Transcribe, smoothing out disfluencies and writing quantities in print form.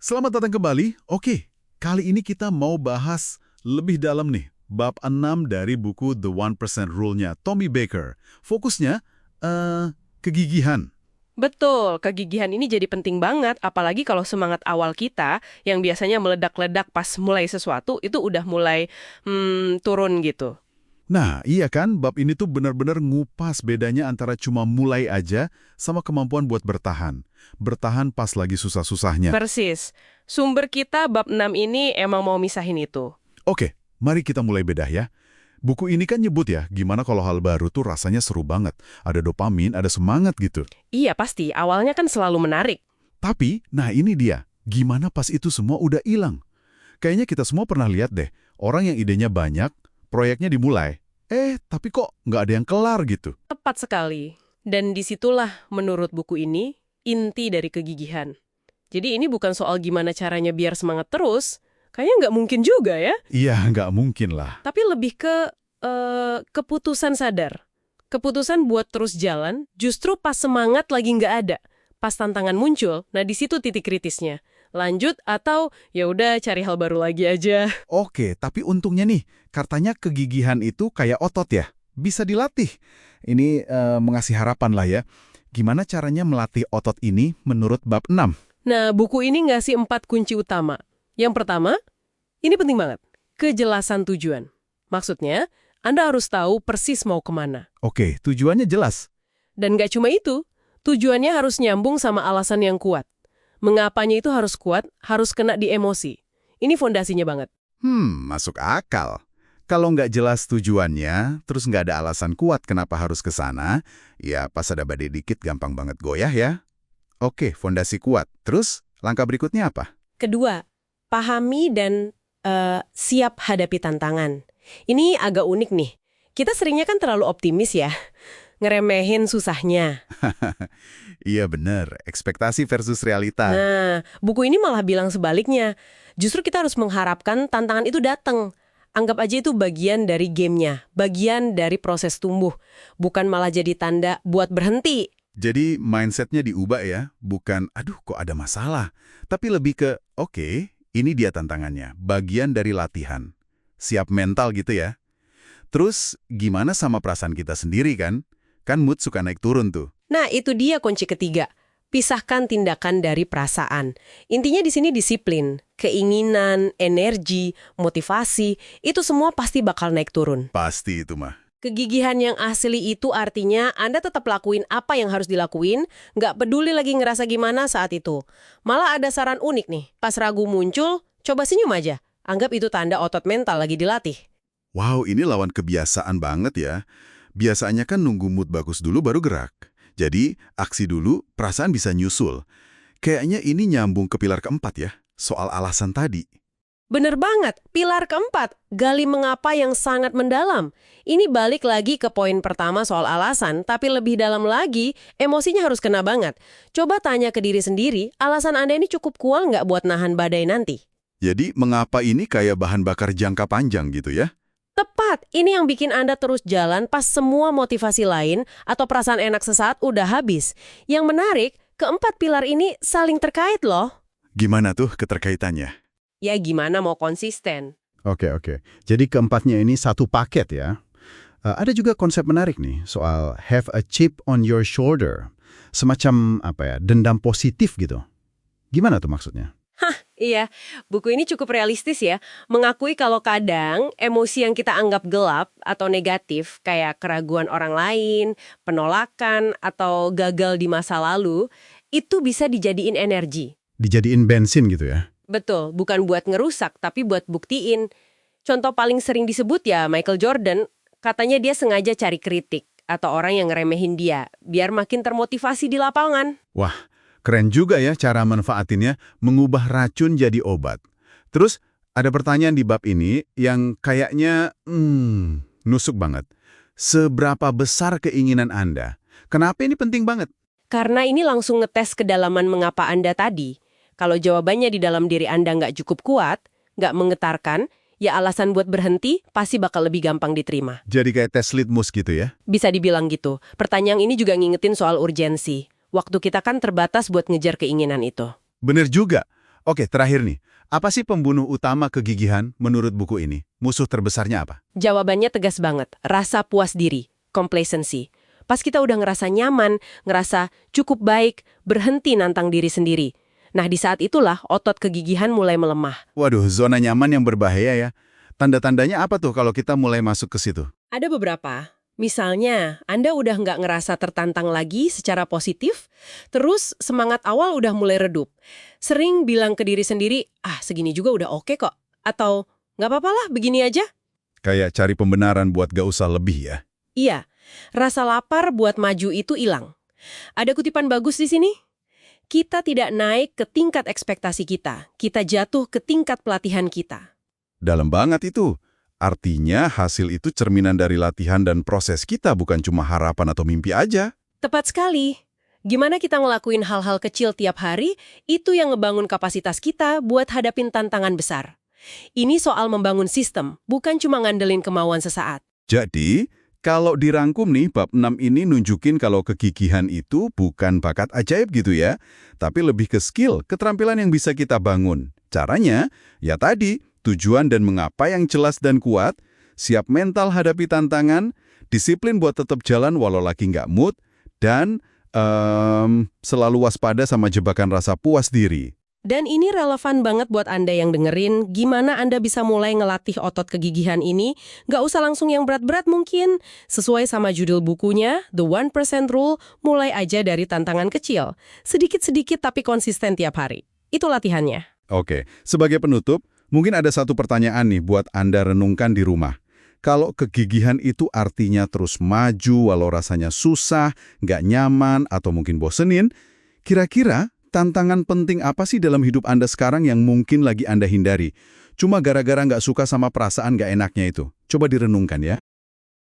Selamat datang kembali. Oke, kali ini kita mau bahas lebih dalam nih, bab 6 dari buku The 1% Rule-nya Tommy Baker. Fokusnya, kegigihan. Betul, kegigihan ini jadi penting banget, apalagi kalau semangat awal kita yang biasanya meledak-ledak pas mulai sesuatu, itu udah mulai turun gitu. Nah, iya kan, bab ini tuh benar-benar ngupas bedanya antara cuma mulai aja sama kemampuan buat bertahan. Bertahan pas lagi susah-susahnya. Persis. Sumber kita bab 6 ini emang mau misahin itu. Oke, mari kita mulai bedah ya. Buku ini kan nyebut ya, gimana kalau hal baru tuh rasanya seru banget. Ada dopamin, ada semangat gitu. Iya pasti, awalnya kan selalu menarik. Tapi, nah ini dia, gimana pas itu semua udah hilang? Kayaknya kita semua pernah lihat deh, orang yang idenya banyak, proyeknya dimulai. Tapi kok nggak ada yang kelar gitu? Tepat sekali. Dan disitulah, menurut buku ini, inti dari kegigihan. Jadi ini bukan soal gimana caranya biar semangat terus, kayaknya nggak mungkin juga ya. Iya, nggak mungkin lah. Tapi lebih ke keputusan sadar. Keputusan buat terus jalan justru pas semangat lagi nggak ada. Pas tantangan muncul, nah di situ titik kritisnya. Lanjut atau ya udah cari hal baru lagi aja. Oke, tapi untungnya nih, katanya kegigihan itu kayak otot ya, bisa dilatih. Ini mengasih harapan lah ya. Gimana caranya melatih otot ini menurut bab 6? Nah, buku ini ngasih 4 kunci utama. Yang pertama, ini penting banget. Kejelasan tujuan. Maksudnya, Anda harus tahu persis mau kemana. Oke, tujuannya jelas. Dan nggak cuma itu, tujuannya harus nyambung sama alasan yang kuat. Mengapanya itu harus kuat, harus kena di emosi. Ini fondasinya banget. Masuk akal. Kalau nggak jelas tujuannya, terus nggak ada alasan kuat kenapa harus ke sana, ya pas ada badai dikit gampang banget goyah ya. Oke, fondasi kuat. Terus, langkah berikutnya apa? Kedua, pahami dan siap hadapi tantangan. Ini agak unik nih. Kita seringnya kan terlalu optimis ya, ngeremehin susahnya. Iya bener, ekspektasi versus realita. Nah, buku ini malah bilang sebaliknya. Justru kita harus mengharapkan tantangan itu datang. Anggap aja itu bagian dari gamenya, bagian dari proses tumbuh. Bukan malah jadi tanda buat berhenti. Jadi mindsetnya diubah ya, bukan aduh kok ada masalah. Tapi lebih ke, oke, ini dia tantangannya, bagian dari latihan. Siap mental gitu ya. Terus gimana sama perasaan kita sendiri kan? Kan mood suka naik turun tuh. Nah, itu dia kunci ketiga. Pisahkan tindakan dari perasaan. Intinya di sini disiplin, keinginan, energi, motivasi, itu semua pasti bakal naik turun. Pasti itu mah. Kegigihan yang asli itu artinya Anda tetap lakuin apa yang harus dilakuin, nggak peduli lagi ngerasa gimana saat itu. Malah ada saran unik nih, pas ragu muncul, coba senyum aja. Anggap itu tanda otot mental lagi dilatih. Wow, ini lawan kebiasaan banget ya. Biasanya kan nunggu mood bagus dulu baru gerak. Jadi, aksi dulu, perasaan bisa nyusul. Kayaknya ini nyambung ke pilar keempat ya, soal alasan tadi. Bener banget, pilar keempat, gali mengapa yang sangat mendalam. Ini balik lagi ke poin pertama soal alasan, tapi lebih dalam lagi, emosinya harus kena banget. Coba tanya ke diri sendiri, alasan Anda ini cukup kuat nggak buat nahan badai nanti? Jadi, mengapa ini kayak bahan bakar jangka panjang gitu ya? Tepat, ini yang bikin Anda terus jalan pas semua motivasi lain atau perasaan enak sesaat udah habis. Yang menarik, keempat pilar ini saling terkait loh. Gimana tuh keterkaitannya? Ya gimana mau konsisten? Oke. Jadi keempatnya ini satu paket ya. Ada juga konsep menarik nih soal have a chip on your shoulder. Semacam dendam positif gitu. Gimana tuh maksudnya? Iya, buku ini cukup realistis ya. Mengakui kalau kadang emosi yang kita anggap gelap atau negatif, kayak keraguan orang lain, penolakan, atau gagal di masa lalu, itu bisa dijadiin energi. Dijadiin bensin gitu ya? Betul, bukan buat ngerusak, tapi buat buktiin. Contoh paling sering disebut ya Michael Jordan, katanya dia sengaja cari kritik atau orang yang ngeremehin dia, biar makin termotivasi di lapangan. Wah, keren juga ya cara manfaatinnya, mengubah racun jadi obat. Terus, ada pertanyaan di bab ini yang kayaknya, nusuk banget. Seberapa besar keinginan Anda? Kenapa ini penting banget? Karena ini langsung ngetes kedalaman mengapa Anda tadi. Kalau jawabannya di dalam diri Anda nggak cukup kuat, nggak menggetarkan, ya alasan buat berhenti pasti bakal lebih gampang diterima. Jadi kayak tes litmus gitu ya? Bisa dibilang gitu. Pertanyaan ini juga ngingetin soal urgensi. Waktu kita kan terbatas buat ngejar keinginan itu. Bener juga. Oke, terakhir nih. Apa sih pembunuh utama kegigihan menurut buku ini? Musuh terbesarnya apa? Jawabannya tegas banget, rasa puas diri, complacency. Pas kita udah ngerasa nyaman, ngerasa cukup baik, berhenti nantang diri sendiri. Nah, di saat itulah otot kegigihan mulai melemah. Waduh, zona nyaman yang berbahaya ya. Tanda-tandanya apa tuh kalau kita mulai masuk ke situ? Ada beberapa. Misalnya, Anda udah nggak ngerasa tertantang lagi secara positif, terus semangat awal udah mulai redup. Sering bilang ke diri sendiri, segini juga udah oke kok. Atau, nggak apa-apa lah, begini aja. Kayak cari pembenaran buat gak usah lebih ya. Iya, rasa lapar buat maju itu hilang. Ada kutipan bagus di sini. Kita tidak naik ke tingkat ekspektasi kita jatuh ke tingkat pelatihan kita. Dalam banget itu. Artinya hasil itu cerminan dari latihan dan proses kita, bukan cuma harapan atau mimpi aja. Tepat sekali. Gimana kita ngelakuin hal-hal kecil tiap hari, itu yang ngebangun kapasitas kita buat hadapin tantangan besar. Ini soal membangun sistem, bukan cuma ngandelin kemauan sesaat. Jadi, kalau dirangkum nih, bab 6 ini nunjukin kalau kegigihan itu bukan bakat ajaib gitu ya, tapi lebih ke skill, keterampilan yang bisa kita bangun. Caranya, ya tadi, tujuan dan mengapa yang jelas dan kuat, siap mental hadapi tantangan, disiplin buat tetap jalan walau lagi nggak mood, dan selalu waspada sama jebakan rasa puas diri. Dan ini relevan banget buat Anda yang dengerin, gimana Anda bisa mulai ngelatih otot kegigihan ini, nggak usah langsung yang berat-berat mungkin. Sesuai sama judul bukunya, The 1% Rule, mulai aja dari tantangan kecil. Sedikit-sedikit tapi konsisten tiap hari. Itu latihannya. Oke, sebagai penutup, mungkin ada satu pertanyaan nih buat Anda renungkan di rumah. Kalau kegigihan itu artinya terus maju walau rasanya susah, nggak nyaman, atau mungkin bosenin, kira-kira tantangan penting apa sih dalam hidup Anda sekarang yang mungkin lagi Anda hindari? Cuma gara-gara nggak suka sama perasaan nggak enaknya itu. Coba direnungkan ya.